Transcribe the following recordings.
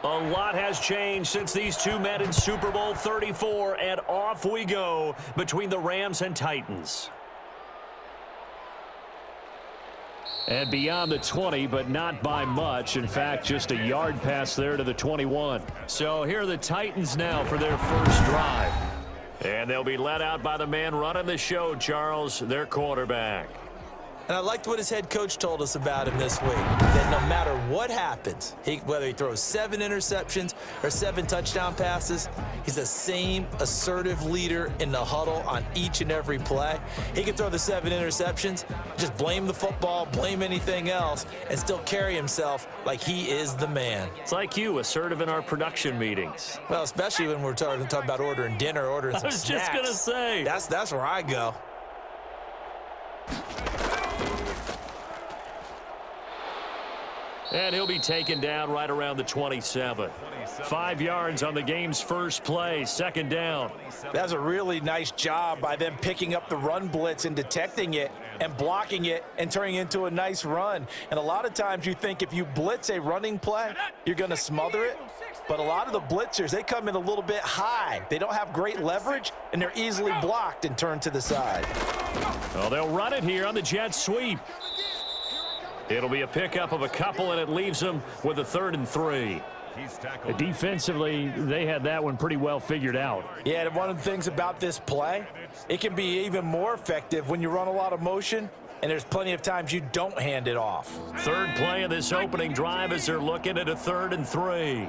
A lot has changed since these two met in Super Bowl 34, and off we go between the Rams and Titans. And beyond the 20, but not by much. In fact, just a yard pass there to the 21. So here are the Titans now for their first drive. And they'll be led out by the man running the show, Charles, their quarterback. And I liked what his head coach told us about him this week, that no matter what happens, whether he throws 7 interceptions or 7 touchdown passes, he's the same assertive leader in the huddle on each and every play. He can throw the 7 interceptions, just blame the football, blame anything else, and still carry himself like he is the man. It's like you, assertive in our production meetings. Well, especially when we're talking about ordering dinner, ordering some snacks. I was just going to say. That's where I go. And he'll be taken down right around the 27. 5 yards on the game's first play, second down. That's a really nice job by them picking up the run blitz and detecting it and blocking it and turning it into a nice run. And a lot of times you think if you blitz a running play, you're going to smother it. But a lot of the blitzers, they come in a little bit high. They don't have great leverage, and they're easily blocked and turned to the side. Well, they'll run it here on the jet sweep. It'll be a pickup of a couple, and it leaves them with a 3rd and 3. Defensively, they had that one pretty well figured out. Yeah, and one of the things about this play, it can be even more effective when you run a lot of motion, and there's plenty of times you don't hand it off. 3rd play of this opening drive as they're looking at a 3rd and 3.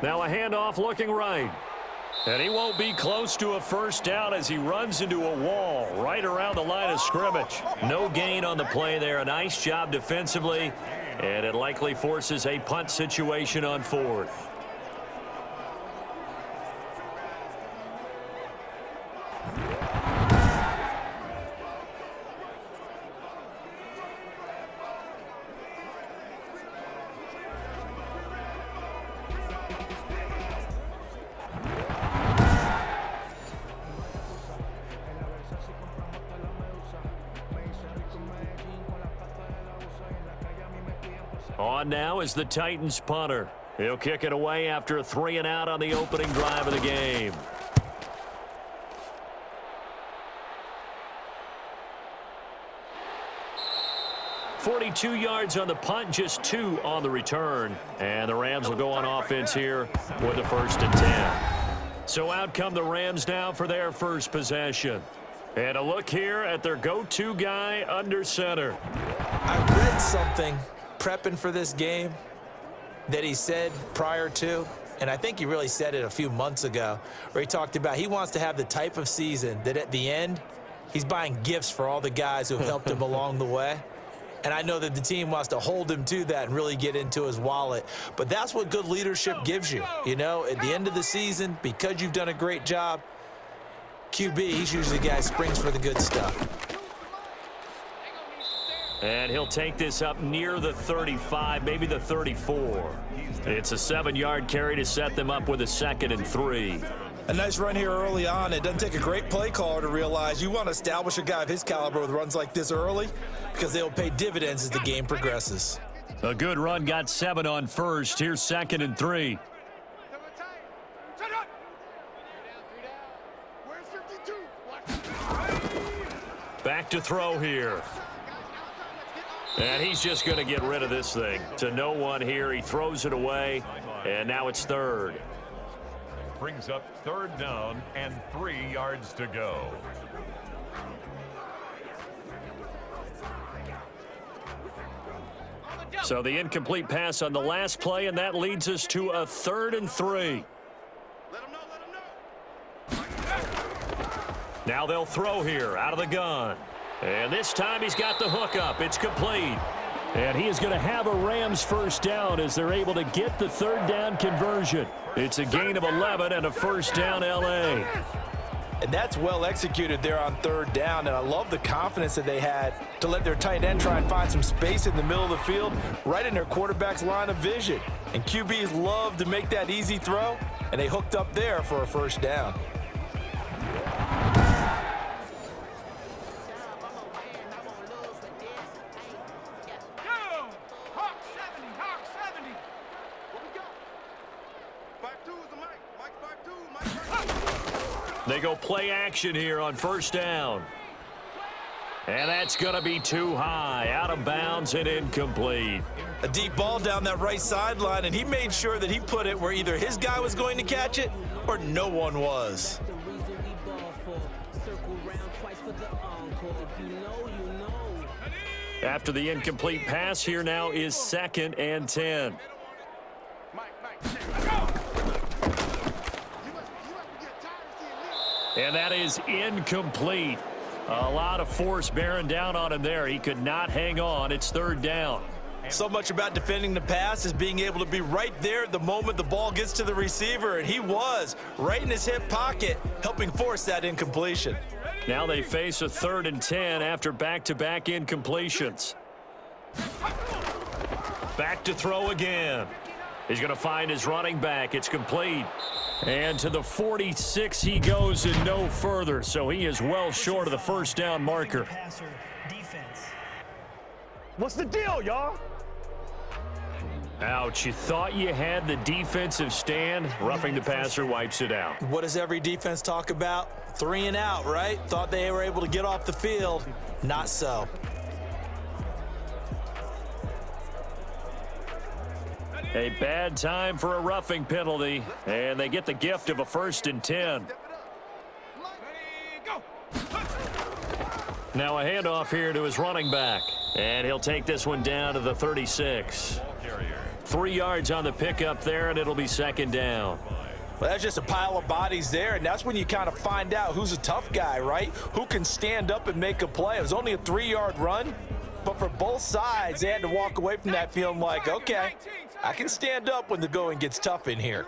Now a handoff looking right. And he won't be close to a first down as he runs into a wall right around the line of scrimmage. No gain on the play there. A nice job defensively, and it likely forces a punt situation on 4th. On now is the Titans punter. He'll kick it away after a 3-and-out on the opening drive of the game. $42 yards on the punt, just 2 on the return. And the Rams will go on offense here with the 1st and 10. So out come the Rams now for their first possession. And a look here at their go-to guy under center. I read something prepping for this game that he said prior to, and I think he really said it a few months ago, where he talked about he wants to have the type of season that at the end, he's buying gifts for all the guys who have helped him along the way. And I know that the team wants to hold him to that and really get into his wallet. But that's what good leadership gives you. You know, at the end of the season, because you've done a great job, QB, he's usually the guy who springs for the good stuff. And he'll take this up near the 35, maybe the 34. It's a 7-yard carry to set them up with a 2nd and 3. A nice run here early on. It doesn't take a great play caller to realize you want to establish a guy of his caliber with runs like this early because they'll pay dividends as the game progresses. A good run, got 7 on first. Here's 2nd and 3. Back to throw here. And he's just going to get rid of this thing. To no one here. He throws it away, and now it's 3rd. Brings up 3rd down and 3 yards to go. So the incomplete pass on the last play, and that leads us to a 3rd and 3. Now they'll throw here out of the gun. And this time he's got the hook up. It's complete. And he is going to have a Rams first down as they're able to get the 3rd down conversion. It's a gain of 11 and a first down L.A. And that's well executed there on 3rd down. And I love the confidence that they had to let their tight end try and find some space in the middle of the field, right in their quarterback's line of vision. And QBs love to make that easy throw, and they hooked up there for a first down. They go play action here on first down. And that's going to be too high, out of bounds and incomplete. A deep ball down that right sideline, and he made sure that he put it where either his guy was going to catch it or no one was. After the incomplete pass, here now is 2nd and 10. And that is incomplete. A lot of force bearing down on him there. He could not hang on. It's 3rd down. So much about defending the pass is being able to be right there at the moment the ball gets to the receiver, and he was right in his hip pocket, helping force that incompletion. Now they face a 3rd and 10 after back-to-back incompletions. Back to throw again. He's going to find his running back. It's complete. And to the 46 he goes and no further, so he is well short of the first down marker. What's the deal, y'all? Ouch, you thought you had the defensive stand. Roughing the passer wipes it out. What does every defense talk about? 3 and out, right? Thought they were able to get off the field. Not so. A bad time for a roughing penalty, and they get the gift of a 1st and 10. Now a handoff here to his running back, and he'll take this one down to the 36. 3 yards on the pickup there, and it'll be 2nd down. Well, that's just a pile of bodies there, and that's when you kind of find out who's a tough guy, right? Who can stand up and make a play. It was only a 3-yard run, but for both sides, they had to walk away from that feeling like, okay, I can stand up when the going gets tough in here.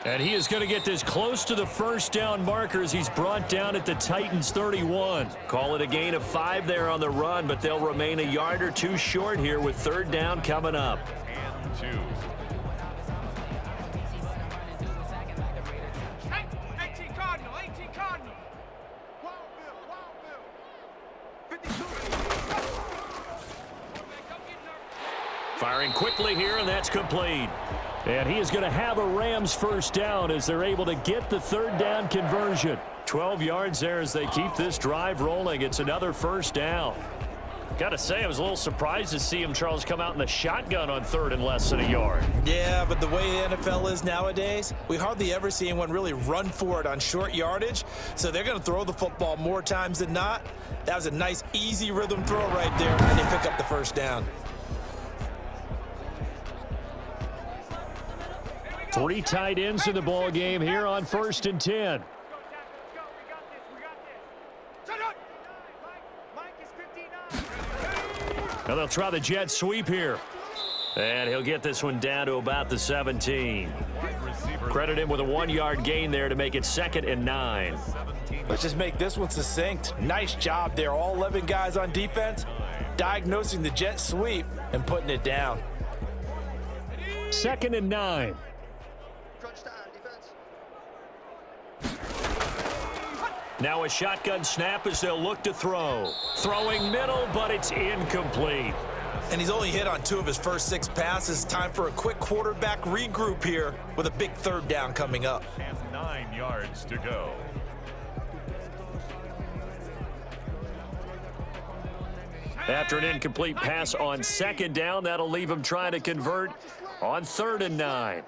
And he is going to get this close to the first down marker as he's brought down at the Titans 31. Call it a gain of 5 there on the run, but they'll remain a yard or 2 short here with 3rd down coming up. And 2. 18 Cardinal, 18 Cardinal. Firing quickly here, and that's complete. And he is going to have a Rams first down as they're able to get the 3rd down conversion. 12 yards there as they keep this drive rolling. It's another first down. Got to say, I was a little surprised to see him, Charles, come out in the shotgun on 3rd and less than a yard. Yeah, but the way the NFL is nowadays, we hardly ever see anyone really run for it on short yardage. So they're going to throw the football more times than not. That was a nice, easy rhythm throw right there, and they pick up the first down. 3 tight ends in the ball game here on 1st and 10. Now they'll try the jet sweep here. And he'll get this one down to about the 17. Credit him with a 1-yard gain there to make it 2nd and 9. Let's just make this one succinct. Nice job there. All 11 guys on defense, diagnosing the jet sweep and putting it down. 2nd and 9. Now a shotgun snap as they'll look to throw. Throwing middle, but it's incomplete. And he's only hit on 2 of his first 6 passes. Time for a quick quarterback regroup here with a big 3rd down coming up. And 9 yards to go. After an incomplete pass on 2nd down, that'll leave him trying to convert on 3rd and 9.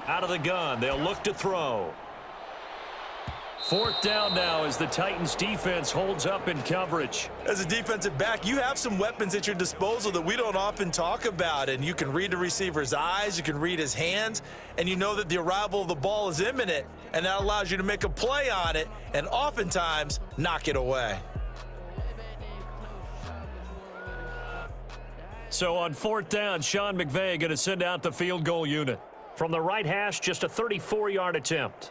Out of the gun, they'll look to throw. 4th down now as the Titans defense holds up in coverage. As a defensive back, you have some weapons at your disposal that we don't often talk about, and you can read the receiver's eyes, you can read his hands, and you know that the arrival of the ball is imminent, and that allows you to make a play on it and oftentimes knock it away. So on 4th down, Sean McVay going to send out the field goal unit. From the right hash, just a 34-yard attempt.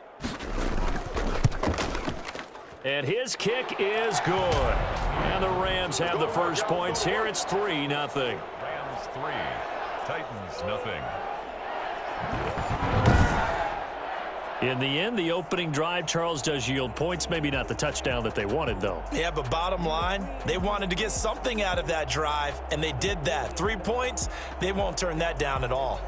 And his kick is good. And the Rams have the first points here. It's 3-0. Rams 3, Titans 0. In the end, the opening drive, Charles, does yield points. Maybe not the touchdown that they wanted, though. Yeah, but bottom line, they wanted to get something out of that drive, and they did that. 3 points, they won't turn that down at all.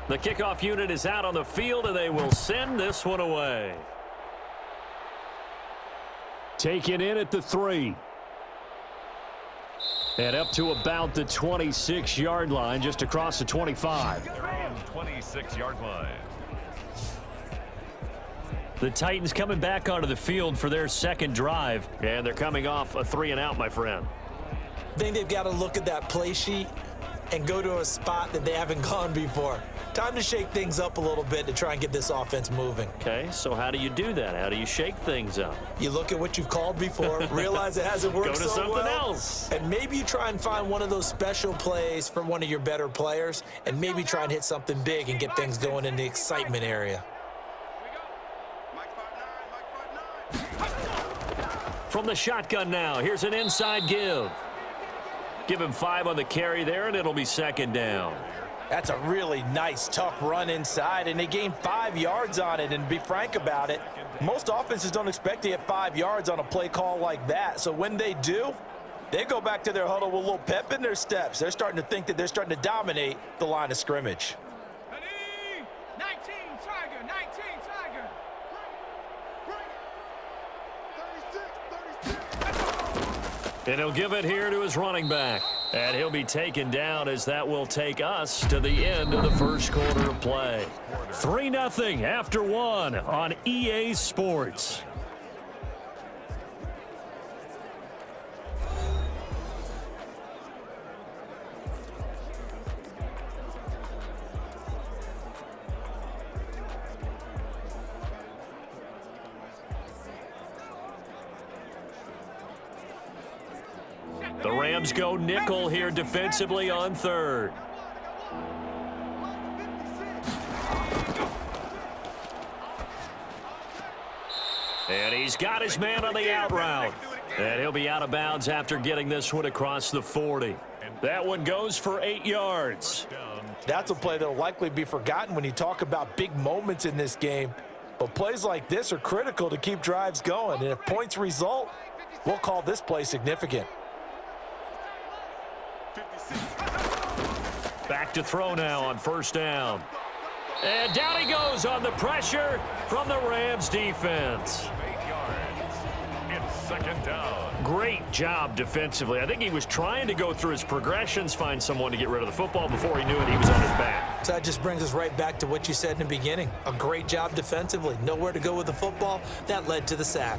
The kickoff unit is out on the field, and they will send this one away. Taken in at the 3. And up to about the 26-yard line, just across the 25. They're on 26-yard line. The Titans coming back onto the field for their second drive, and they're coming off a 3-and-out, my friend. I think they've got to look at that play sheet and go to a spot that they haven't gone before. Time to shake things up a little bit to try and get this offense moving. Okay, so how do you do that? How do you shake things up? You look at what you've called before, realize it hasn't worked Go to so something well, else. and maybe you try and find one of those special plays from one of your better players, and maybe try and hit something big and get things going in the excitement area. From the shotgun now, here's an inside give. Give him 5 on the carry there, and it'll be second down. That's a really nice, tough run inside, and they gained 5 yards on it. And to be frank about it, most offenses don't expect to get 5 yards on a play call like that. So when they do, they go back to their huddle with a little pep in their steps. They're starting to think that they're starting to dominate the line of scrimmage. 19 Tiger, 19 Tiger. And he'll give it here to his running back. And he'll be taken down as that will take us to the end of the first quarter of play. 3-0 after 1 on EA Sports. The Rams go nickel here defensively on 3rd. And he's got his man on the out route. And he'll be out of bounds after getting this one across the 40. That one goes for 8 yards. That's a play that will likely be forgotten when you talk about big moments in this game. But plays like this are critical to keep drives going. And if points result, we'll call this play significant. Back to throw now on first down. And down he goes on the pressure from the Rams defense. 8 yards. It's second down. Great job defensively. I think he was trying to go through his progressions, find someone to get rid of the football. Before he knew it, he was on his back. So that just brings us right back to what you said in the beginning. A great job defensively. Nowhere to go with the football. That led to the sack.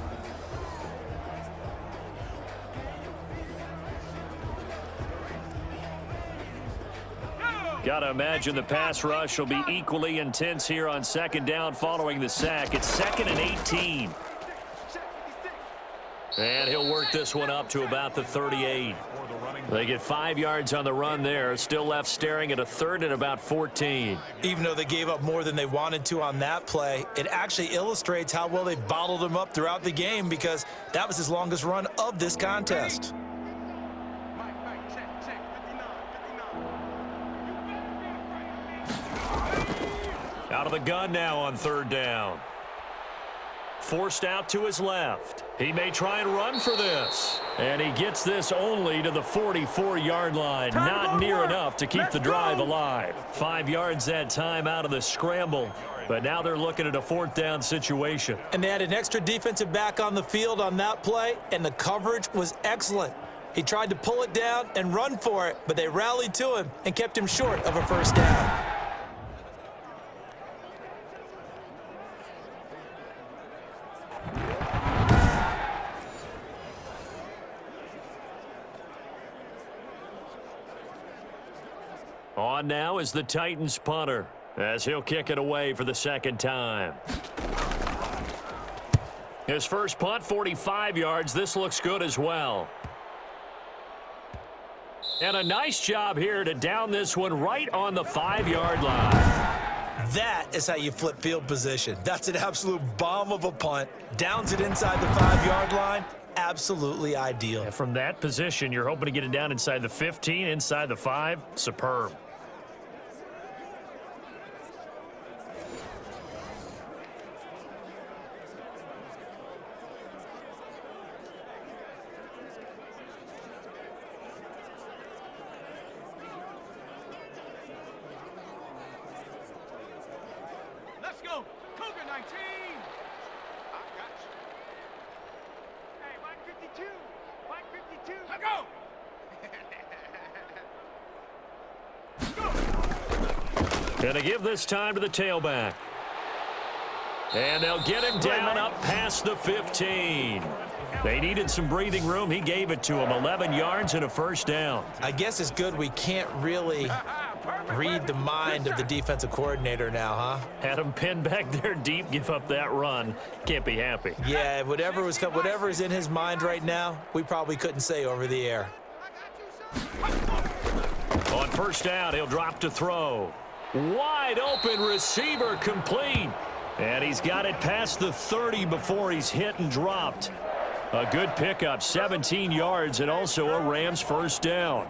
Got to imagine the pass rush will be equally intense here on second down following the sack. It's 2nd and 18. And he'll work this one up to about the 38. They get 5 yards on the run there. Still left staring at a 3rd and about 14. Even though they gave up more than they wanted to on that play, it actually illustrates how well they bottled them up throughout the game, because that was his longest run of this contest. Out of the gun now on 3rd down. Forced out to his left. He may try and run for this. And he gets this only to the 44-yard line. Not near enough to keep the drive alive. 5 yards that time out of the scramble. But now they're looking at a 4th down situation. And they had an extra defensive back on the field on that play, and the coverage was excellent. He tried to pull it down and run for it, but they rallied to him and kept him short of a 1st down. On now is the Titans punter, as he'll kick it away for the 2nd time. His first punt, 45 yards. This looks good as well. And a nice job here to down this one right on the 5-yard line. That is how you flip field position. That's an absolute bomb of a punt. Downs it inside the 5-yard line. Absolutely ideal. And from that position, you're hoping to get it down inside the 15, inside the 5. Superb. Let's go. Cougar 19. I got you. Hey, Mike 52. Mike 52. Let's go. Gonna give this time to the tailback. And they'll get him down up past the 15. They needed some breathing room. He gave it to him. 11 yards and a first down. I guess it's good we can't really read the mind of the defensive coordinator now, huh? Had him pinned back there deep, give up that run. Can't be happy. Yeah, whatever is in his mind right now, we probably couldn't say over the air. On first down, he'll drop to throw. Wide open receiver complete. And he's got it past the 30 before he's hit and dropped. A good pickup, 17 yards, and also a Rams first down.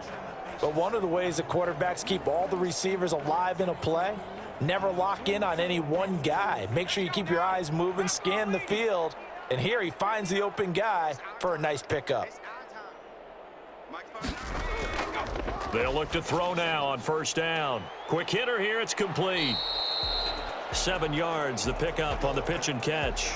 But one of the ways that quarterbacks keep all the receivers alive in a play, never lock in on any one guy. Make sure you keep your eyes moving, scan the field. And here he finds the open guy for a nice pickup. They'll look to throw now on first down. Quick hitter here, it's complete. 7 yards, the pickup on the pitch and catch.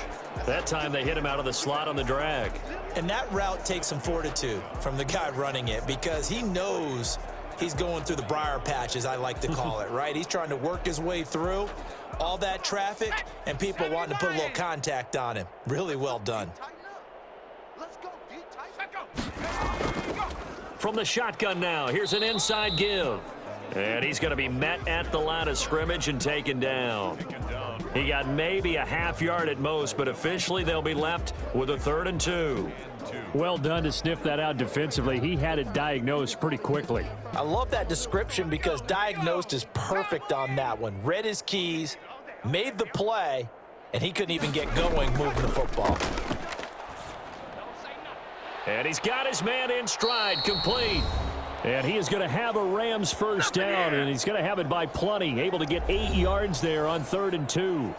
That time they hit him out of the slot on the drag. And that route takes some fortitude from the guy running it because he knows he's going through the briar patch, as I like to call it, right? He's trying to work his way through all that traffic and people wanting to put a little contact on him. Really well done. Let's go, D. Let's go. From the shotgun now, here's an inside give. And he's going to be met at the line of scrimmage and taken down. He got maybe a half yard at most, but officially they'll be left with a 3rd and 2. Well done to sniff that out defensively. He had it diagnosed pretty quickly. I love that description because diagnosed is perfect on that one. Read his keys, made the play, and he couldn't even get going moving the football. And he's got his man in stride, complete. And he is going to have a Rams first down, and he's going to have it by plenty. Able to get 8 yards there on 3rd and 2.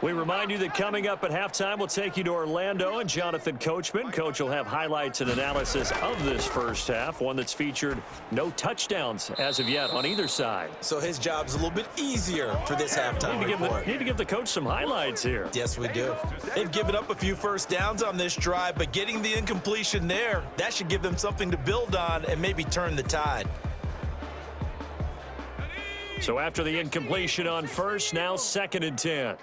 We remind you that coming up at halftime, we'll take you to Orlando and Jonathan Coachman. Coach will have highlights and analysis of this first half, one that's featured no touchdowns as of yet on either side. So his job's a little bit easier for this halftime report. Need to give the coach some highlights here. Yes, we do. They've given up a few first downs on this drive, but getting the incompletion there, that should give them something to build on and maybe turn the tide. So after the incompletion on first, now 2nd and 10.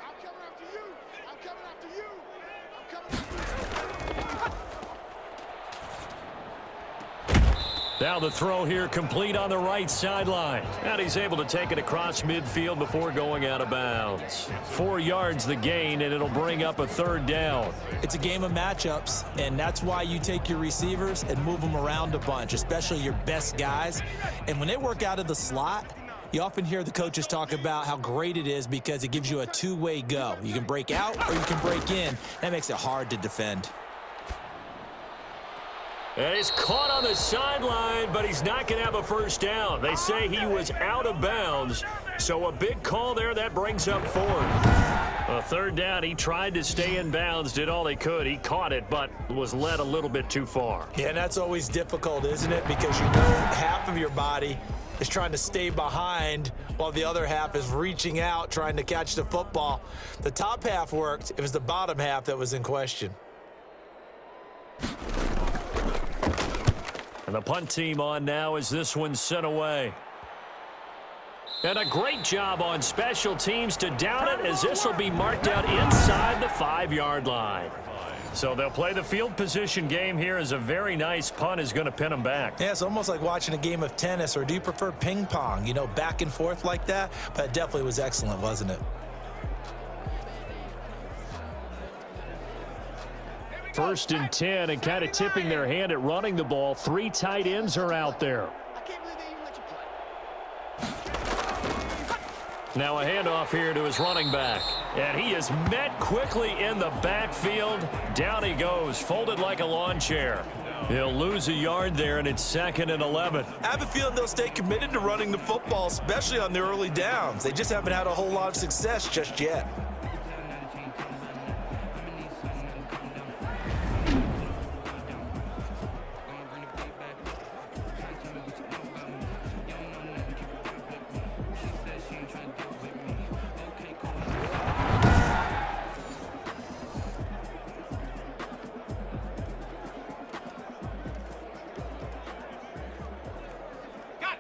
Now the throw here complete on the right sideline. And he's able to take it across midfield before going out of bounds. 4 yards the gain, and it'll bring up a 3rd down. It's a game of matchups, and that's why you take your receivers and move them around a bunch, especially your best guys. And when they work out of the slot, you often hear the coaches talk about how great it is because it gives you a two-way go. You can break out or you can break in. That makes it hard to defend. And he's caught on the sideline, but he's not going to have a first down. They say he was out of bounds, so a big call there. That brings up 4th. A 3rd down, he tried to stay in bounds, did all he could. He caught it, but was led a little bit too far. Yeah, and that's always difficult, isn't it? Because you know half of your body is trying to stay behind while the other half is reaching out, trying to catch the football. The top half worked. It was the bottom half that was in question. And the punt team on now as this one's sent away. And a great job on special teams to down it, as this will be marked out inside the 5-yard line. So they'll play the field position game here as a very nice punt is going to pin them back. Yeah, it's almost like watching a game of tennis, or do you prefer ping pong, you know, back and forth like that? But it definitely was excellent, wasn't it? 1st and 10 and kind of tipping their hand at running the ball. 3 tight ends are out there. I can't believe they even let you play. Now a handoff here to his running back. And he is met quickly in the backfield. Down he goes, folded like a lawn chair. He'll lose a yard there, and it's 2nd and 11. I have a feeling they'll stay committed to running the football, especially on the early downs. They just haven't had a whole lot of success just yet.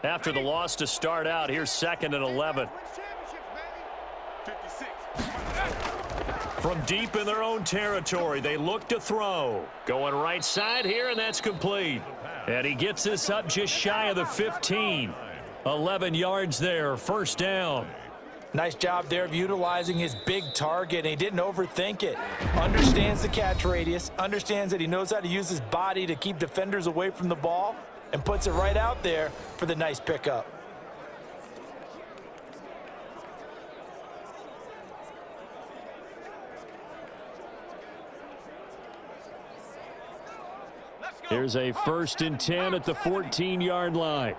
After the loss to start out, here's 2nd and 11. From deep in their own territory, they look to throw. Going right side here, and that's complete. And he gets this up just shy of the 15. 11 yards there, 1st down. Nice job there of utilizing his big target, and he didn't overthink it. Understands the catch radius, understands that he knows how to use his body to keep defenders away from the ball, and puts it right out there for the nice pickup. Here's a 1st and 10 at the 14-yard line.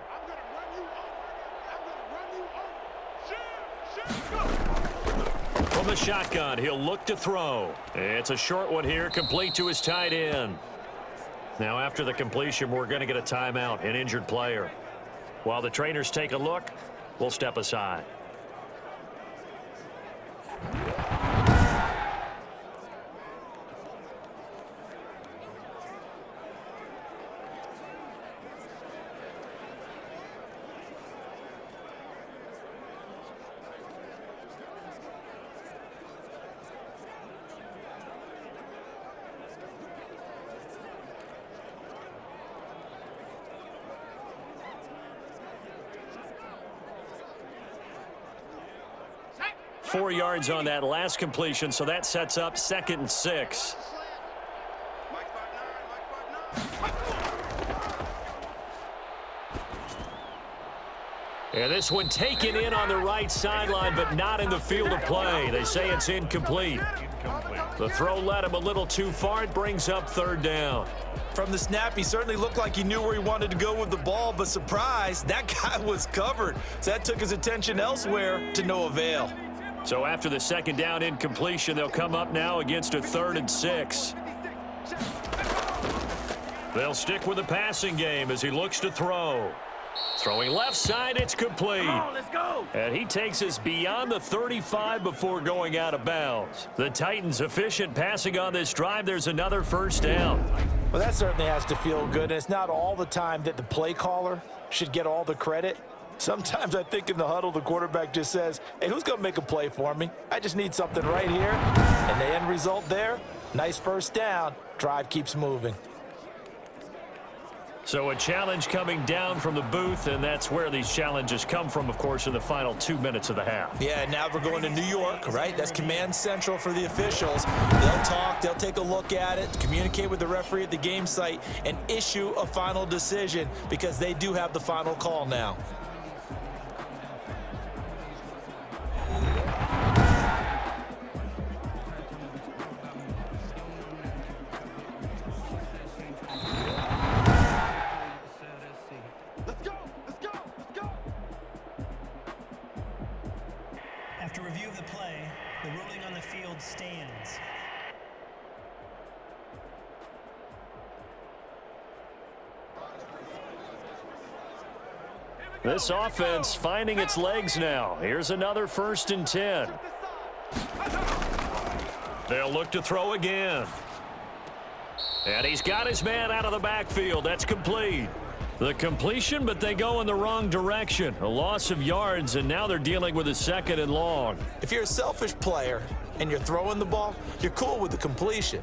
From the shotgun, he'll look to throw. It's a short one here, complete to his tight end. Now after the completion, we're going to get a timeout, an injured player. While the trainers take a look, we'll step aside. Set. 4 yards on that last completion, so that sets up 2nd and 6. And this one taken in on the right sideline, but not in the field of play. They say it's incomplete. The throw led him a little too far. It brings up 3rd down. From the snap, he certainly looked like he knew where he wanted to go with the ball, but surprise, that guy was covered. So that took his attention elsewhere to no avail. So after the 2nd down incompletion, they'll come up now against a 3rd and 6. They'll stick with the passing game as he looks to throw. Throwing left side, it's complete. Let's go. And he takes us beyond the 35 before going out of bounds. The Titans efficient passing on this drive. There's another 1st down. Well, that certainly has to feel good, and it's not all the time that the play caller should get all the credit. Sometimes I think in the huddle, the quarterback just says, hey, who's going to make a play for me? I just need something right here. And the end result there, nice 1st down. Drive keeps moving. So a challenge coming down from the booth, and that's where these challenges come from, of course, in the final 2 minutes of the half. Yeah, now we're going to New York, right? That's command central for the officials. They'll talk, they'll take a look at it, communicate with the referee at the game site, and issue a final decision because they do have the final call now. After review of the play, the ruling on the field stands. This offense finding its legs now. Here's another 1st and 10. They'll look to throw again. And he's got his man out of the backfield. That's complete. The completion, but they go in the wrong direction. A loss of yards, and now they're dealing with a 2nd and long. If you're a selfish player and you're throwing the ball, you're cool with the completion.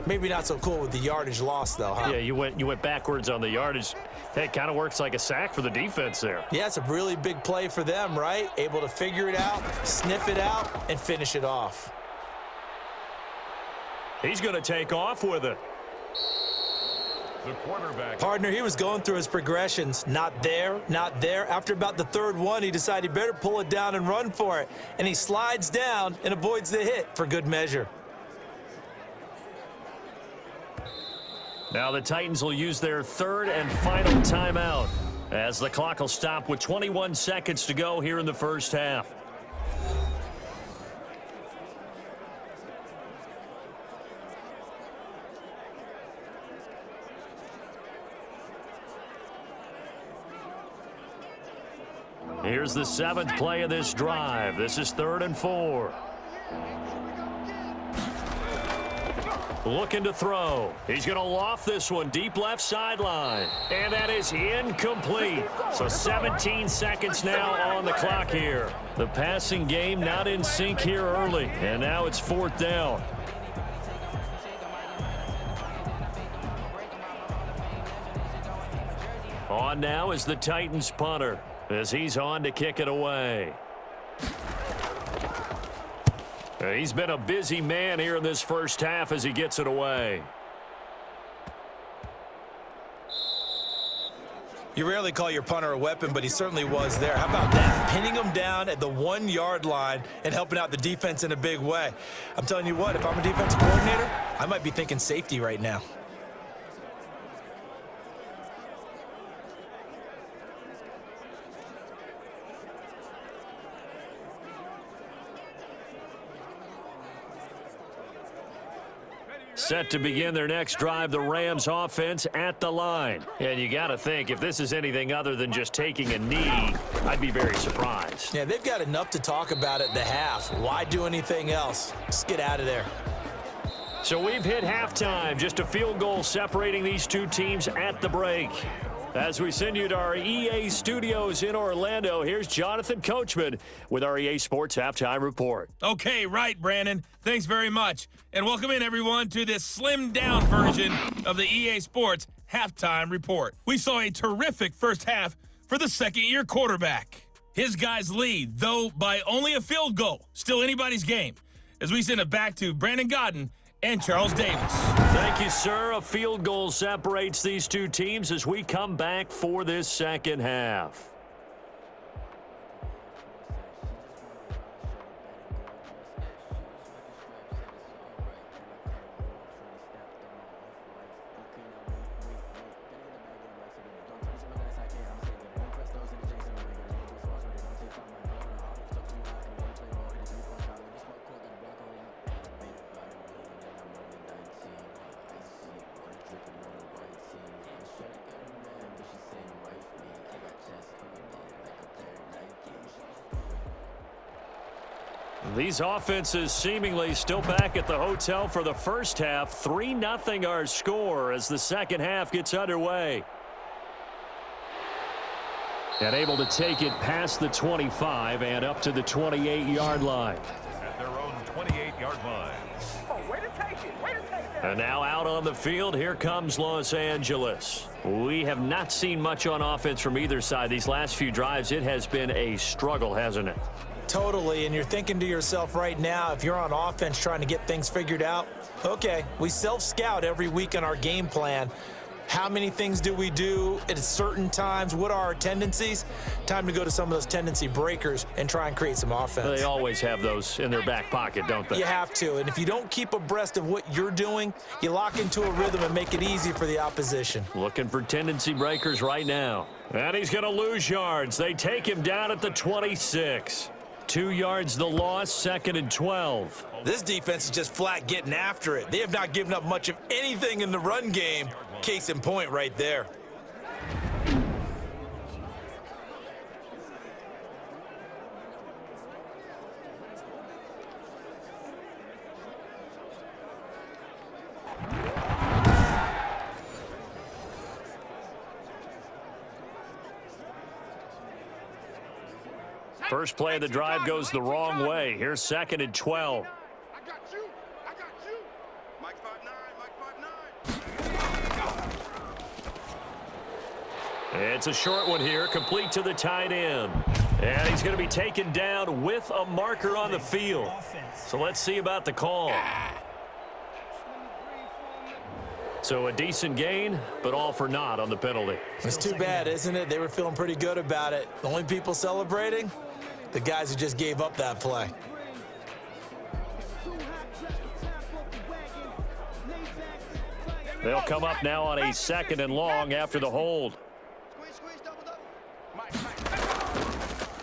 Maybe not so cool with the yardage loss, though, huh? Yeah, you went backwards on the yardage. Hey, it kind of works like a sack for the defense there. Yeah, it's a really big play for them, right? Able to figure it out, sniff it out, and finish it off. He's going to take off with it. The quarterback. Partner, he was going through his progressions. Not there, not there. After about the third one, he decided he better pull it down and run for it. And he slides down and avoids the hit for good measure. Now the Titans will use their third and final timeout as the clock will stop with 21 seconds to go here in the first half. Here's the seventh play of this drive. This is 3rd and 4. Looking to throw. He's going to loft this one deep left sideline. And that is incomplete. So 17 seconds now on the clock here. The passing game not in sync here early. And now it's 4th down. On now is the Titans punter as he's on to kick it away. He's been a busy man here in this first half as he gets it away. You rarely call your punter a weapon, but he certainly was there. How about that? Pinning him down at the 1-yard line and helping out the defense in a big way. I'm telling you what, if I'm a defensive coordinator, I might be thinking safety right now. Set to begin their next drive, the Rams offense at the line. And you got to think, if this is anything other than just taking a knee, I'd be very surprised. Yeah, they've got enough to talk about at the half. Why do anything else? Let's get out of there. So we've hit halftime, just a field goal separating these two teams at the break. As we send you to our EA studios in Orlando, here's Jonathan Coachman with our EA Sports Halftime Report. Okay, right, Brandon. Thanks very much. And welcome in, everyone, to this slimmed-down version of the EA Sports Halftime Report. We saw a terrific first half for the second-year quarterback. His guys lead, though by only a field goal. Still anybody's game. As we send it back to Brandon Godden and Charles Davis. Thank you, sir. A field goal separates these two teams as we come back for this second half. These offenses seemingly still back at the hotel for the first half. 3-0 our score as the second half gets underway. And able to take it past the 25 and up to the 28-yard line. At their own 28-yard line. Oh, way to take it. Way to take that. And now out on the field, here comes Los Angeles. We have not seen much on offense from either side. These last few drives, it has been a struggle, hasn't it? Totally, and you're thinking to yourself right now, if you're on offense trying to get things figured out, okay, we self-scout every week on our game plan. How many things do we do at certain times? What are our tendencies? Time to go to some of those tendency breakers and try and create some offense. They always have those in their back pocket, don't they? You have to, and if you don't keep abreast of what you're doing, you lock into a rhythm and make it easy for the opposition. Looking for tendency breakers right now. And he's going to lose yards. They take him down at the 26. 2 yards the loss, 2nd and 12. This defense is just flat getting after it. They have not given up much of anything in the run game. Case in point right there. First play of the drive goes the wrong way. Here's 2nd and 12. I got you. I got you. Mike 5'9", Mike 5'9". It's a short one here, complete to the tight end. And he's going to be taken down with a marker on the field. So let's see about the call. So a decent gain, but all for naught on the penalty. It's too bad, isn't it? They were feeling pretty good about it. The only people celebrating, the guys who just gave up that play. They'll come up now on a 2nd and long after the hold.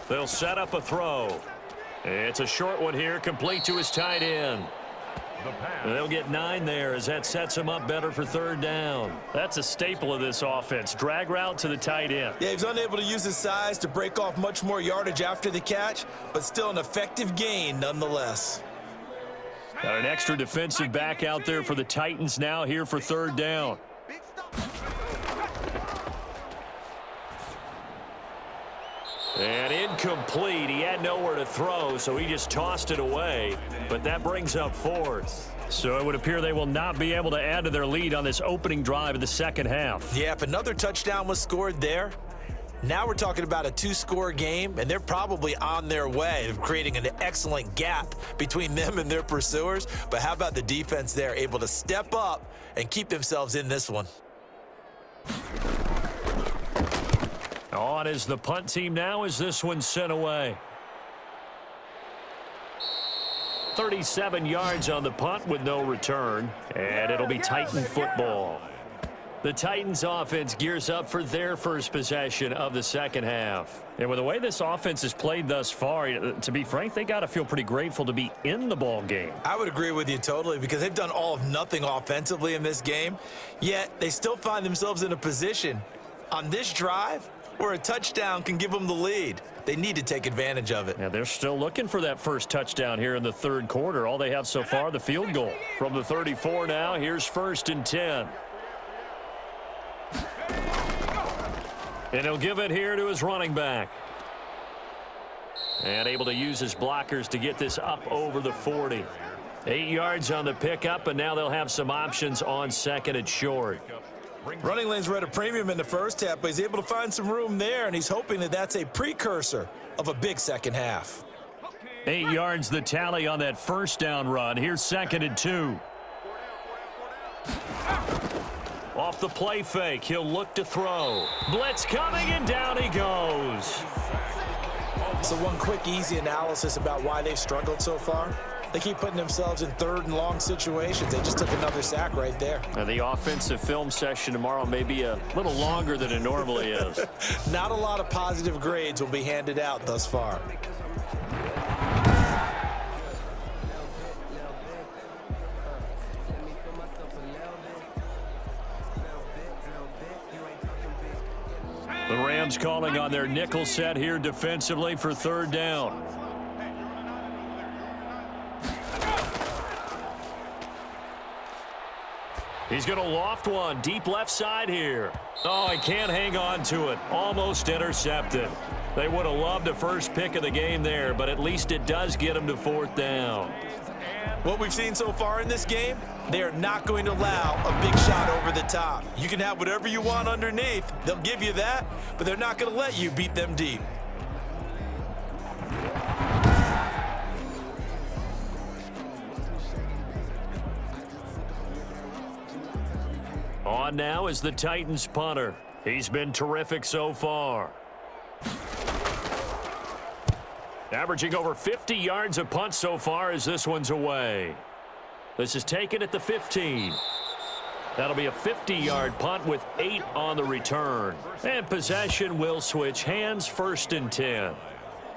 They'll set up a throw. It's a short one here, complete to his tight end. They'll get 9 there as that sets him up better for 3rd down. That's a staple of this offense. Drag route to the tight end. Yeah, he's unable to use his size to break off much more yardage after the catch, but still an effective gain nonetheless. Got an extra defensive back out there for the Titans now here for 3rd down. And incomplete. He had nowhere to throw, so he just tossed it away. But that brings up 4th. So it would appear they will not be able to add to their lead on this opening drive of the 2nd half. Yeah, if another touchdown was scored there, now we're talking about a 2-score game, and they're probably on their way of creating an excellent gap between them and their pursuers. But how about the defense there, able to step up and keep themselves in this one? On is the punt team now as this one's sent away. 37 yards on the punt with no return, and it'll be Titan football. The Titans offense gears up for their first possession of the 2nd half. And with the way this offense has played thus far, to be frank, they got to feel pretty grateful to be in the ball game. I would agree with you totally because they've done all of nothing offensively in this game, yet they still find themselves in a position on this drive where a touchdown can give them the lead. They need to take advantage of it. Yeah, they're still looking for that first touchdown here in the 3rd quarter. All they have so far, the field goal. From the 34 now, here's 1st and 10. And he'll give it here to his running back. And able to use his blockers to get this up over the 40. 8 yards on the pickup, and now they'll have some options on 2nd and short. Running lanes were at a premium in the first half, but he's able to find some room there, and he's hoping that that's a precursor of a big 2nd half. 8 yards the tally on that 1st down run. Here's 2nd and 2. Off the play fake, he'll look to throw. Blitz coming, and down he goes. So one quick, easy analysis about why they've struggled so far. They keep putting themselves in 3rd and long situations. They just took another sack right there. And the offensive film session tomorrow may be a little longer than it normally is. Not a lot of positive grades will be handed out thus far. The Rams calling on their nickel set here defensively for 3rd down. He's going to loft one deep left side here. Oh, he can't hang on to it. Almost intercepted. They would have loved a first pick of the game there, but at least it does get him to 4th down. What we've seen so far in this game, they are not going to allow a big shot over the top. You can have whatever you want underneath. They'll give you that, but they're not going to let you beat them deep. On now is the Titans punter. He's been terrific so far. Averaging over 50 yards a punt so far as this one's away. This is taken at the 15. That'll be a 50-yard punt with 8 on the return. And possession will switch hands, 1st and 10.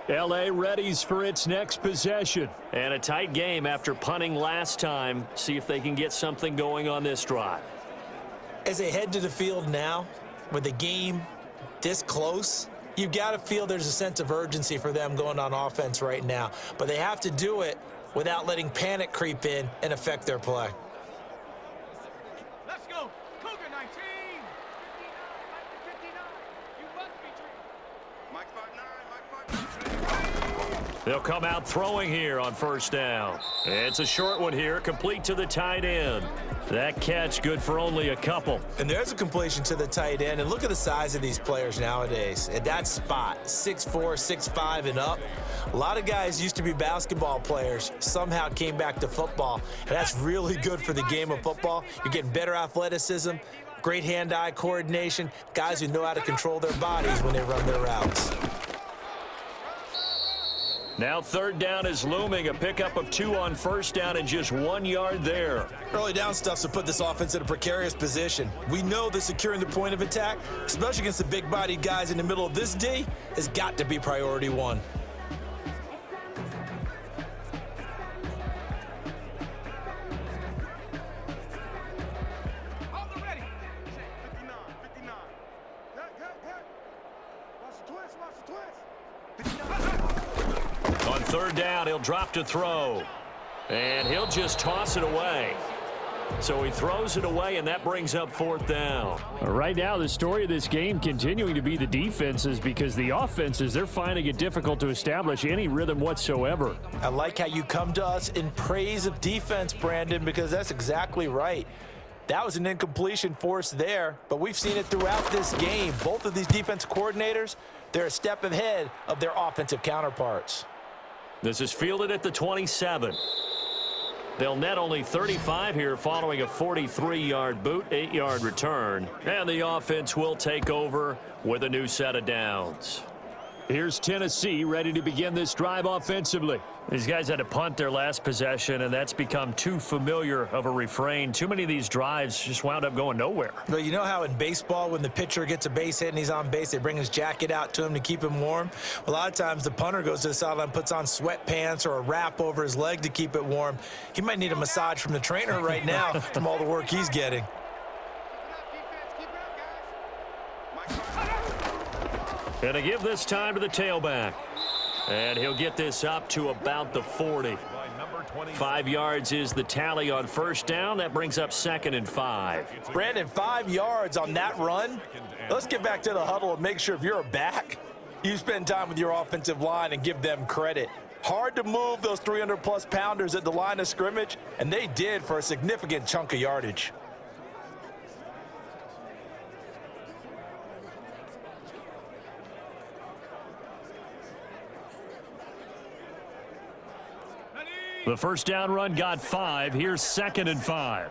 L.A. readies for its next possession. And a tight game after punting last time. See if they can get something going on this drive. As they head to the field now, with the game this close, you've got to feel there's a sense of urgency for them going on offense right now. But they have to do it without letting panic creep in and affect their play. Let's go. Cougar 19. 59. You must be treated. Mike 59. Mike 59. They'll come out throwing here on first down. It's a short one here, complete to the tight end. That catch good for only a couple. And there's a completion to the tight end. And look at the size of these players nowadays. At that spot, 6'4", 6'5", and up. A lot of guys used to be basketball players, somehow came back to football. And that's really good for the game of football. You're getting better athleticism, great hand-eye coordination, guys who know how to control their bodies when they run their routes. Now third down is looming, a pickup of 2 on first down and just 1 yard there. Early down stuff to put this offense in a precarious position. We know that securing the point of attack, especially against the big-bodied guys in the middle of this D, has got to be priority one. Hold the ready. 59, 59. Watch the twist, watch the twist. 59. On third down, he'll drop to throw. And he'll just toss it away. So he throws it away, and that brings up fourth down. Right now, the story of this game continuing to be the defenses, because the offenses, they're finding it difficult to establish any rhythm whatsoever. I like how you come to us in praise of defense, Brandon, because that's exactly right. That was an incompletion forced there, but we've seen it throughout this game. Both of these defense coordinators, they're a step ahead of their offensive counterparts. This is fielded at the 27. They'll net only 35 here following a 43-yard boot, 8-yard return. And the offense will take over with a new set of downs. Here's Tennessee ready to begin this drive offensively. These guys had to punt their last possession, and that's become too familiar of a refrain. Too many of these drives just wound up going nowhere. Well, you know how in baseball, when the pitcher gets a base hit and he's on base, they bring his jacket out to him to keep him warm? A lot of times the punter goes to the sideline, puts on sweatpants or a wrap over his leg to keep it warm. He might need a massage from the trainer right now from all the work he's getting. And to give this time to the tailback. And he'll get this up to about the 40. 5 yards is the tally on first down. That brings up 2nd and 5. Brandon, 5 yards on that run. Let's get back to the huddle and make sure if you're a back, you spend time with your offensive line and give them credit. Hard to move those 300-plus pounders at the line of scrimmage, and they did for a significant chunk of yardage. The first down run got 5. Here's 2nd and 5.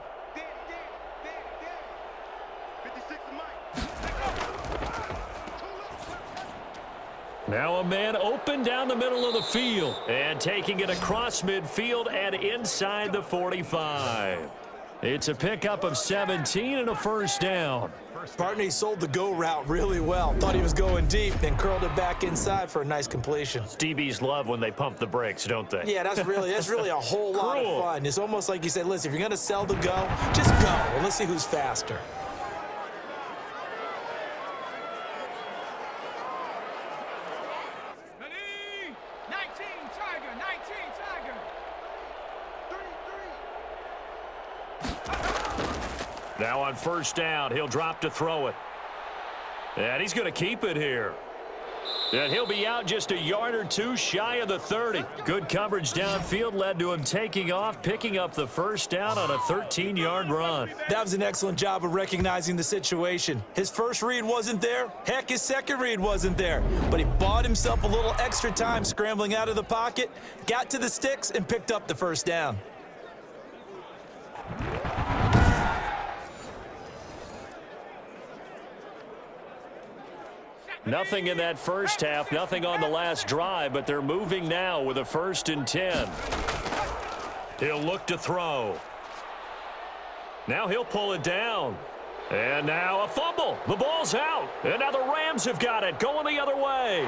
Now a man open down the middle of the field. And taking it across midfield and inside the 45. It's a pickup of 17 and a first down. Partner, he sold the go route really well. Thought he was going deep, then curled it back inside for a nice completion. DBs love when they pump the brakes, don't they? Yeah, that's really a whole lot of fun. It's almost like you said, listen, if you're going to sell the go, just go. And let's see who's faster. Now on first down, he'll drop to throw it. And he's going to keep it here. And he'll be out just a yard or two shy of the 30. Good coverage downfield led to him taking off, picking up the first down on a 13-yard run. That was an excellent job of recognizing the situation. His first read wasn't there. Heck, his second read wasn't there. But he bought himself a little extra time scrambling out of the pocket, got to the sticks, and picked up the first down. Nothing in that first half, nothing on the last drive, but they're moving now with a 1st and 10. He'll look to throw. Now he'll pull it down. And now a fumble. The ball's out. And now the Rams have got it, going the other way.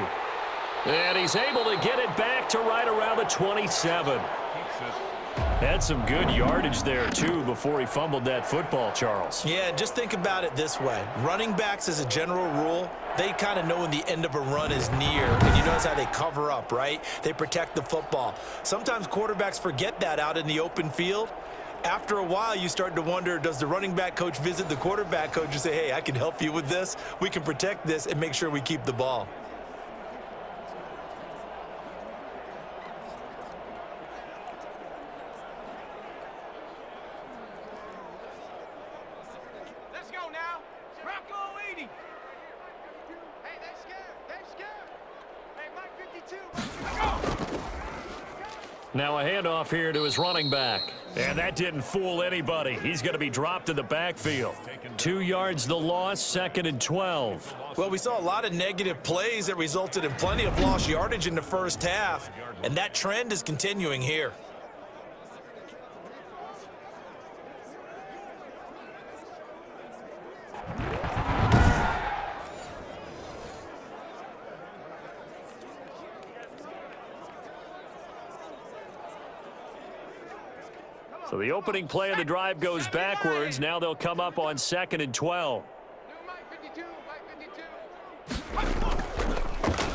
And he's able to get it back to right around the 27. Had some good yardage there, too, before he fumbled that football, Charles. Yeah, just think about it this way. Running backs, as a general rule, they kind of know when the end of a run is near, and you notice how they cover up, right? They protect the football. Sometimes quarterbacks forget that out in the open field. After a while, you start to wonder, does the running back coach visit the quarterback coach and say, hey, I can help you with this. We can protect this and make sure we keep the ball. Now a handoff here to his running back. And that didn't fool anybody. He's going to be dropped in the backfield. 2 yards the loss, 2nd and 12. Well, we saw a lot of negative plays that resulted in plenty of lost yardage in the first half, and that trend is continuing here. So the opening play of the drive goes backwards. Now they'll come up on 2nd and 12.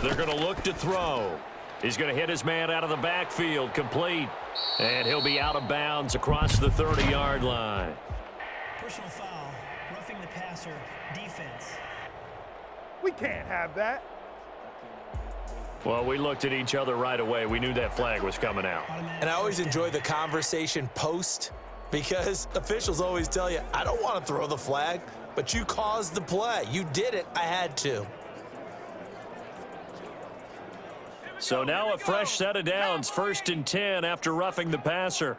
They're going to look to throw. He's going to hit his man out of the backfield, complete. And he'll be out of bounds across the 30-yard line. Personal foul, roughing the passer, defense. We can't have that. Well, we looked at each other right away. We knew that flag was coming out. And I always enjoy the conversation post, because officials always tell you, I don't want to throw the flag, but you caused the play. You did it. I had to. So now a fresh set of downs, 1st and 10 after roughing the passer.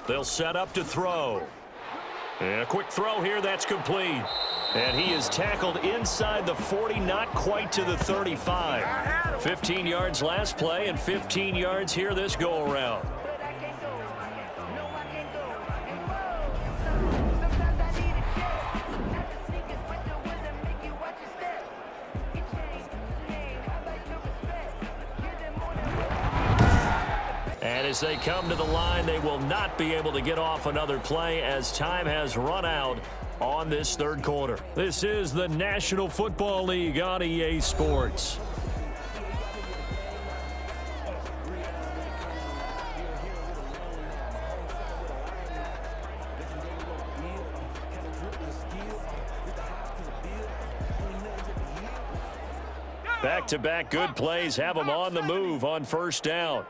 They'll set up to throw. And a quick throw here, that's complete. And he is tackled inside the 40, not quite to the 35. 15 yards last play and 15 yards here this go-around. And as they come to the line, they will not be able to get off another play as time has run out on this 3rd quarter. This is the National Football League on EA Sports. Back-to-back good plays have them on the move on 1st down.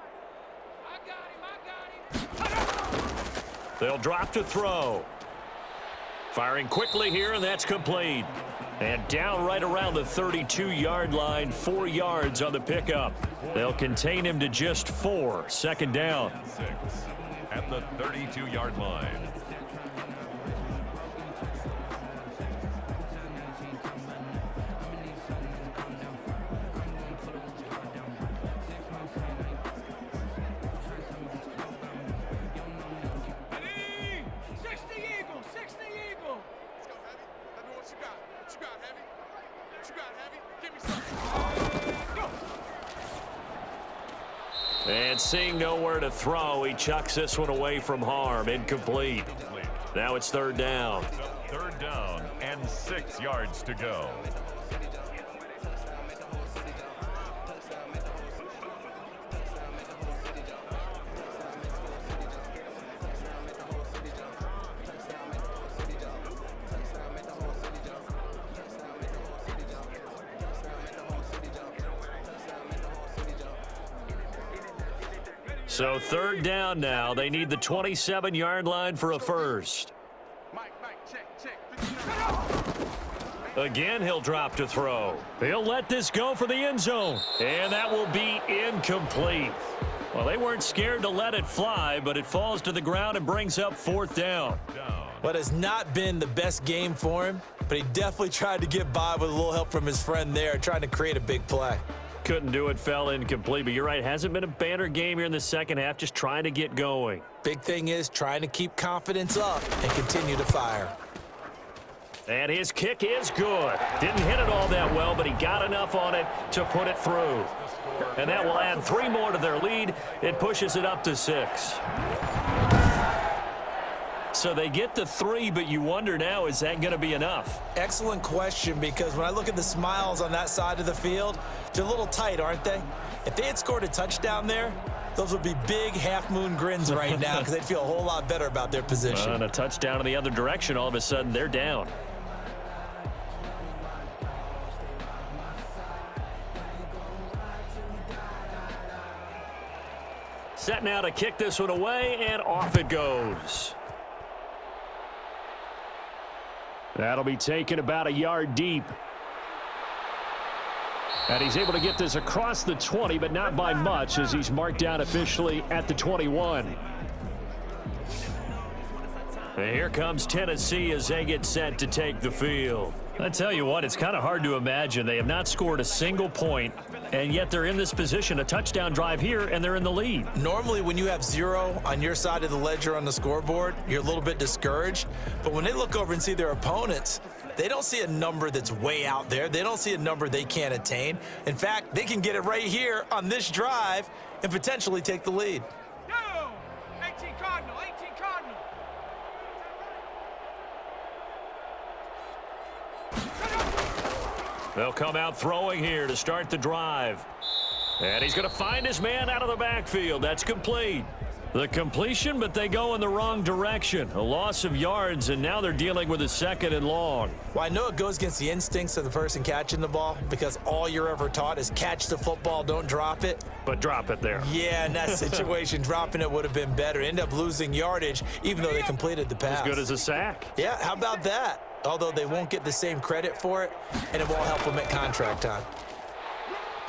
They'll drop to throw. Firing quickly here, and that's complete. And down right around the 32-yard line, 4 yards on the pickup. They'll contain him to just 4. 2nd down. 6 at the 32-yard line. And seeing nowhere to throw, he chucks this one away from harm. Incomplete. Now it's 3rd down. 3rd down and 6 yards to go. So 3rd down now. They need the 27-yard line for a first. Again, he'll drop to throw. He'll let this go for the end zone. And that will be incomplete. Well, they weren't scared to let it fly, but it falls to the ground and brings up 4th down. What has not been the best game for him, but he definitely tried to get by with a little help from his friend there, trying to create a big play. Couldn't do it, fell incomplete, but you're right, hasn't been a banner game here in the 2nd half, just trying to get going. Big thing is trying to keep confidence up and continue to fire. And his kick is good. Didn't hit it all that well, but he got enough on it to put it through. And that will add 3 more to their lead. It pushes it up to 6. So they get the 3, but you wonder now, is that going to be enough? Excellent question, because when I look at the smiles on that side of the field, they're a little tight, aren't they? If they had scored a touchdown there, those would be big half-moon grins right now, because they'd feel a whole lot better about their position. And a touchdown in the other direction, all of a sudden they're down. Set now to kick this one away, and off it goes. That'll be taken about a yard deep. And he's able to get this across the 20, but not by much as he's marked down officially at the 21. And here comes Tennessee as they get set to take the field. I tell you what, it's kind of hard to imagine. They have not scored a single point, and yet they're in this position, a touchdown drive here, and they're in the lead. Normally, when you have 0 on your side of the ledger on the scoreboard, you're a little bit discouraged. But when they look over and see their opponents, they don't see a number that's way out there. They don't see a number they can't attain. In fact, they can get it right here on this drive and potentially take the lead. Yo! 18 Cardinal, 18 Cardinal. They'll come out throwing here to start the drive. And he's going to find his man out of the backfield. That's complete. The completion, but they go in the wrong direction. A loss of yards, and now they're dealing with a 2nd and long. Well, I know it goes against the instincts of the person catching the ball because all you're ever taught is catch the football, don't drop it. But drop it there. Yeah, in that situation, dropping it would have been better. End up losing yardage, even though they completed the pass. As good as a sack. Yeah, how about that? Although they won't get the same credit for it, and it won't help them at contract time.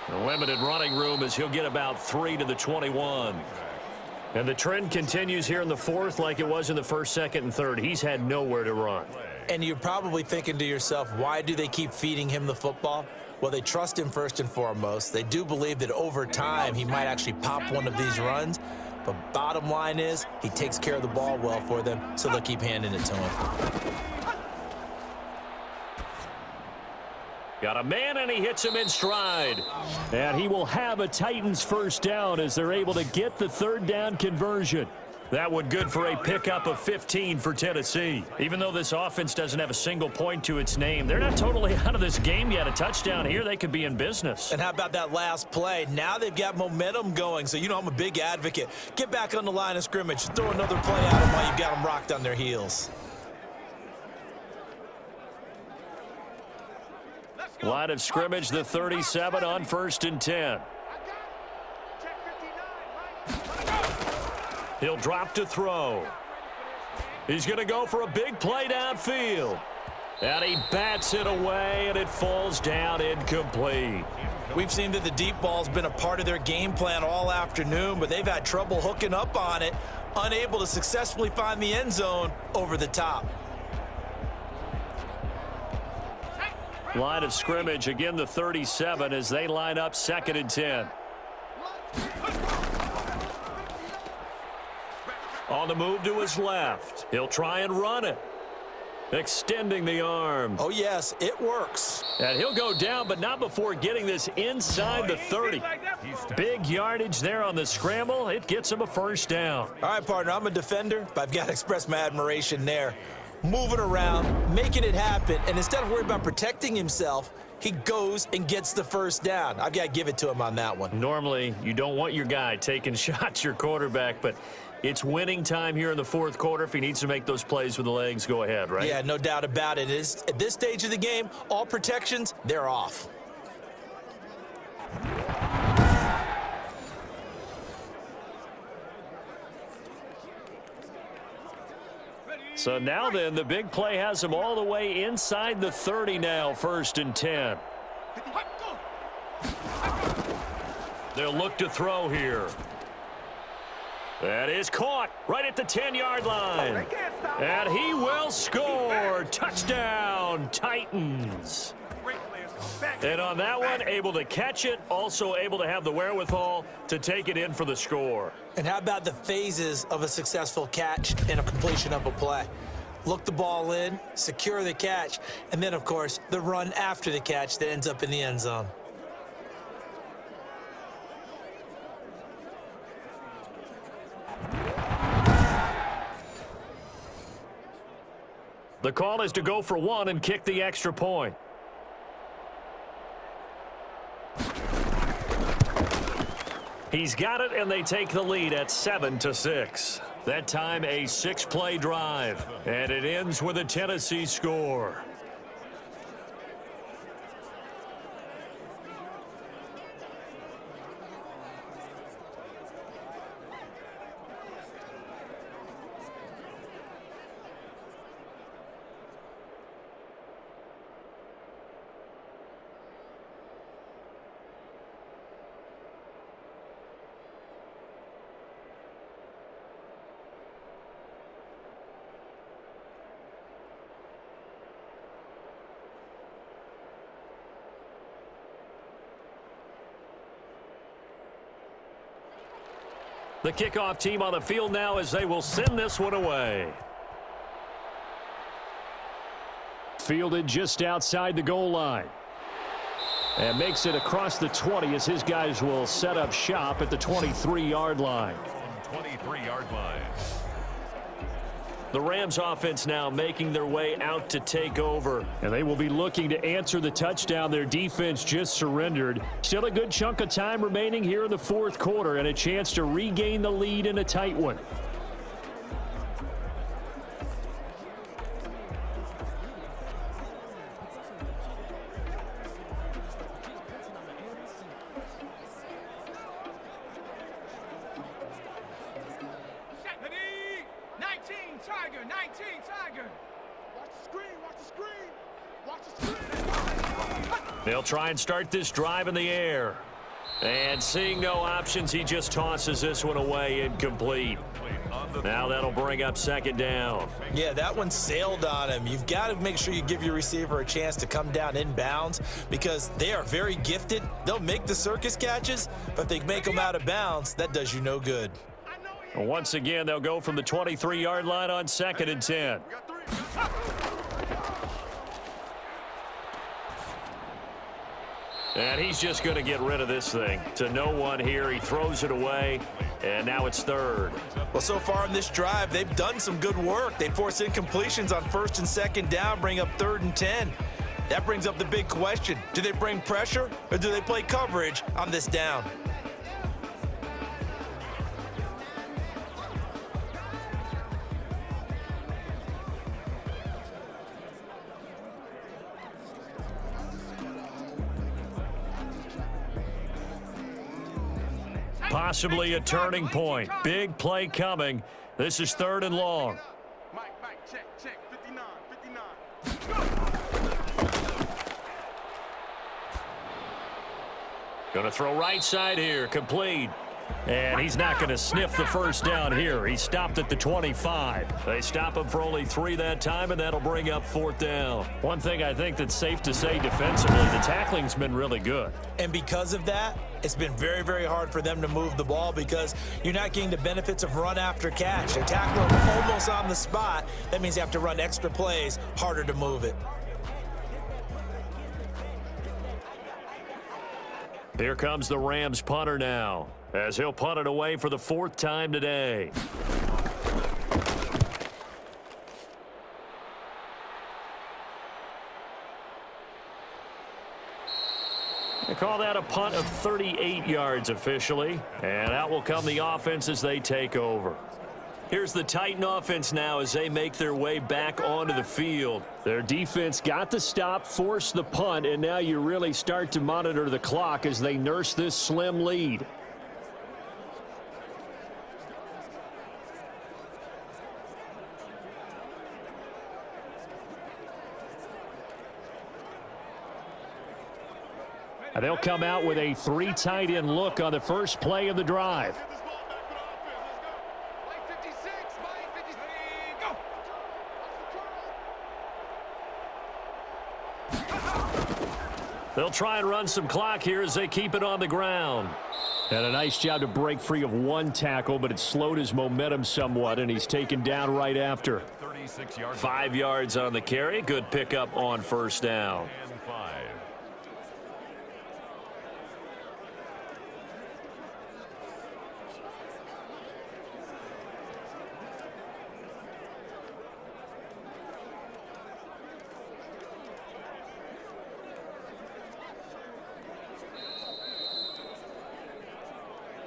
A limited running room as he'll get about 3 to the 21. And the trend continues here in the 4th like it was in the 1st, 2nd, and 3rd. He's had nowhere to run. And you're probably thinking to yourself, why do they keep feeding him the football? Well, they trust him first and foremost. They do believe that over time he might actually pop one of these runs. But bottom line is he takes care of the ball well for them, so they'll keep handing it to him. Got a man, and he hits him in stride. And he will have a Titans first down as they're able to get the 3rd down conversion. That one good for a pickup of 15 for Tennessee. Even though this offense doesn't have a single point to its name, they're not totally out of this game yet. A touchdown here, they could be in business. And how about that last play? Now they've got momentum going, so you know I'm a big advocate. Get back on the line of scrimmage. Throw another play at them while you've got them rocked on their heels. Line of scrimmage, the 37 on 1st and 10. He'll drop to throw. He's going to go for a big play downfield. And he bats it away, and it falls down incomplete. We've seen that the deep ball's been a part of their game plan all afternoon, but they've had trouble hooking up on it, unable to successfully find the end zone over the top. Line of scrimmage, again the 37 as they line up 2nd and 10. On the move to his left. He'll try and run it. Extending the arm. Oh, yes, it works. And he'll go down, but not before getting this inside the 30. Big yardage there on the scramble. It gets him a first down. All right, partner, I'm a defender, but I've got to express my admiration there. Moving around, making it happen, and instead of worrying about protecting himself, he goes and gets the first down. I've got to give it to him on that one. Normally, you don't want your guy taking shots, your quarterback, but it's winning time here in the 4th quarter. If he needs to make those plays with the legs, go ahead, right? Yeah, no doubt about it. At this stage of the game, all protections, they're off. So now then, the big play has him all the way inside the 30 now, 1st and 10. They'll look to throw here. That is caught right at the 10-yard line. And he will score. Touchdown, Titans. And on that one, able to catch it, also able to have the wherewithal to take it in for the score. And how about the phases of a successful catch and a completion of a play? Look the ball in, secure the catch, and then, of course, the run after the catch that ends up in the end zone. The call is to go for one and kick the extra point. He's got it, and they take the lead at 7-6. That time a 6-play drive, and it ends with a Tennessee score. The kickoff team on the field now as they will send this one away. Fielded just outside the goal line. And makes it across the 20 as his guys will set up shop at the 23-yard line. 23-yard line. The Rams offense now making their way out to take over. And they will be looking to answer the touchdown their defense just surrendered. Still a good chunk of time remaining here in the fourth quarter and a chance to regain the lead in a tight one. They'll try and start this drive in the air. And seeing no options, he just tosses this one away incomplete. Now that'll bring up second down. Yeah, that one sailed on him. You've got to make sure you give your receiver a chance to come down inbounds because they are very gifted. They'll make the circus catches, but if they make them out of bounds, that does you no good. Once again, they'll go from the 23-yard line on 2nd and 10. And he's just going to get rid of this thing. To no one here. He throws it away, and now it's third. Well, so far in this drive, they've done some good work. They force incompletions on 1st and 2nd down, bring up 3rd and 10. That brings up the big question. Do they bring pressure, or do they play coverage on this down? Possibly a turning point. Big play coming. This is 3rd and long. Mike, check, 59, 59. Gonna throw right side here, complete. And he's not going to sniff the first down here. He stopped at the 25. They stop him for only 3 that time, and that'll bring up 4th down. One thing I think that's safe to say defensively, the tackling's been really good. And because of that, it's been very, very hard for them to move the ball because you're not getting the benefits of run after catch. They tackle them almost on the spot. That means you have to run extra plays, harder to move it. Here comes the Rams punter now, as he'll punt it away for the 4th time today. They call that a punt of 38 yards officially, and out will come the offense as they take over. Here's the Titan offense now as they make their way back onto the field. Their defense got the stop, forced the punt, and now you really start to monitor the clock as they nurse this slim lead. And they'll come out with a 3 tight end look on the first play of the drive. They'll try and run some clock here as they keep it on the ground. And a nice job to break free of 1 tackle, but it slowed his momentum somewhat, and he's taken down right after. 5 yards on the carry. Good pickup on 1st down. And 5.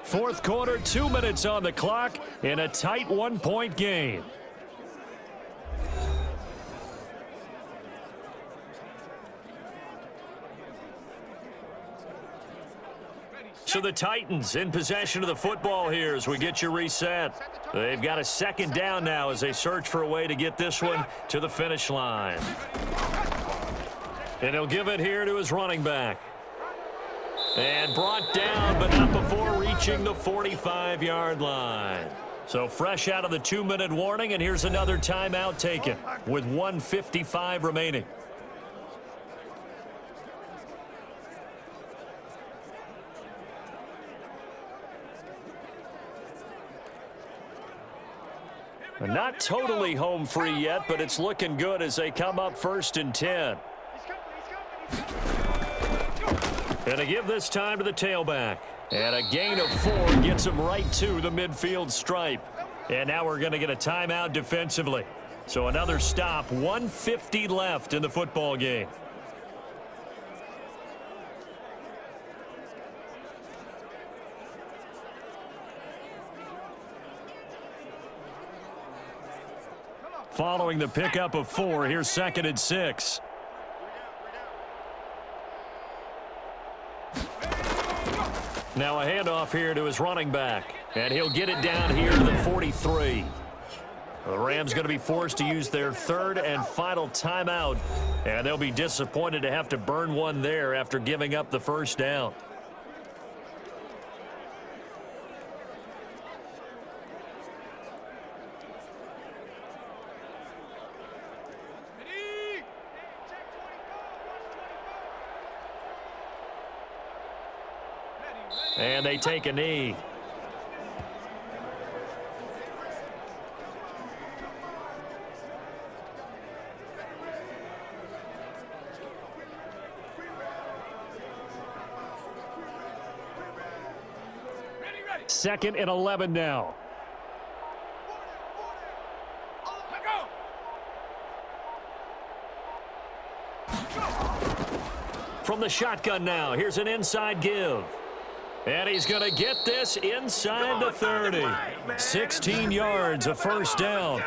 Fourth quarter, 2 minutes on the clock in a tight 1-point game. So the Titans in possession of the football here as we get you reset. They've got a 2nd down now as they search for a way to get this one to the finish line. And he'll give it here to his running back. And brought down, but not before reaching the 45-yard line. So fresh out of the 2-minute warning, and here's another timeout taken with 1:55 remaining. Not totally home free yet, but it's looking good as they come up 1st and 10. And to give this time to the tailback. And a gain of 4 gets him right to the midfield stripe. And now we're going to get a timeout defensively. So another stop, 1:50 left in the football game. Following the pickup of 4, here's 2nd and 6. Now a handoff here to his running back. And he'll get it down here to the 43. The Rams going to be forced to use their 3rd and final timeout. And they'll be disappointed to have to burn one there after giving up the first down. And they take a knee. Second and 11 now. From the shotgun now, here's an inside give. And he's going to get this inside the 30. 16 yards, a first down.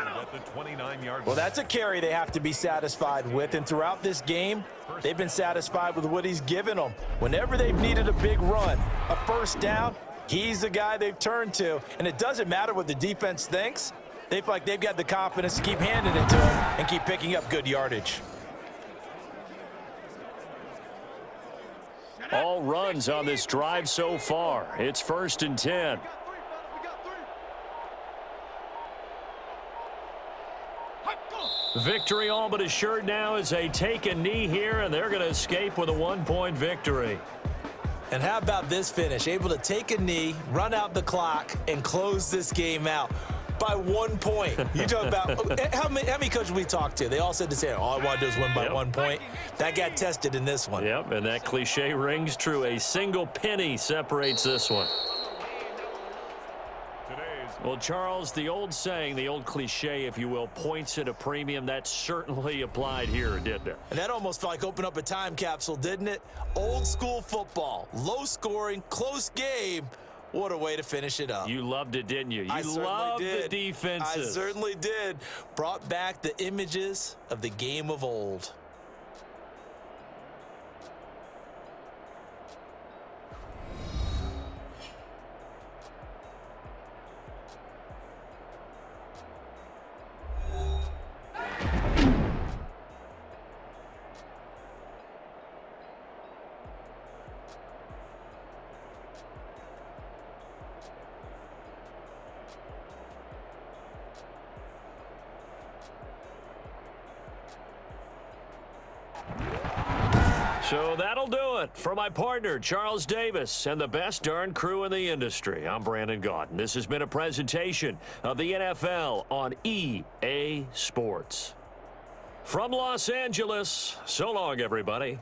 Well, that's a carry they have to be satisfied with. And throughout this game, they've been satisfied with what he's given them. Whenever they've needed a big run, a first down, he's the guy they've turned to. And it doesn't matter what the defense thinks. They feel like they've got the confidence to keep handing it to him and keep picking up good yardage. All runs on this drive so far. It's 1st and 10. Victory all but assured now as they take a knee here, and they're going to escape with a 1-point victory. And how about this finish? Able to take a knee, run out the clock, and close this game out by 1 point. You talk about how many coaches we talked to? They all said the same. All I want to do is win by 1 point. That got tested in this one. Yep, and that cliche rings true. A single penny separates this one. Well, Charles, the old saying, the old cliche, if you will, points at a premium, that certainly applied here, didn't it? And that almost felt like opening up a time capsule, didn't it? Old school football, low scoring, close game. What a way to finish it up. You loved it, didn't you? You loved the defenses. I certainly did. Brought back the images of the game of old. So that'll do it for my partner, Charles Davis, and the best darn crew in the industry. I'm Brandon Gaudin. This has been a presentation of the NFL on EA Sports. From Los Angeles, so long, everybody.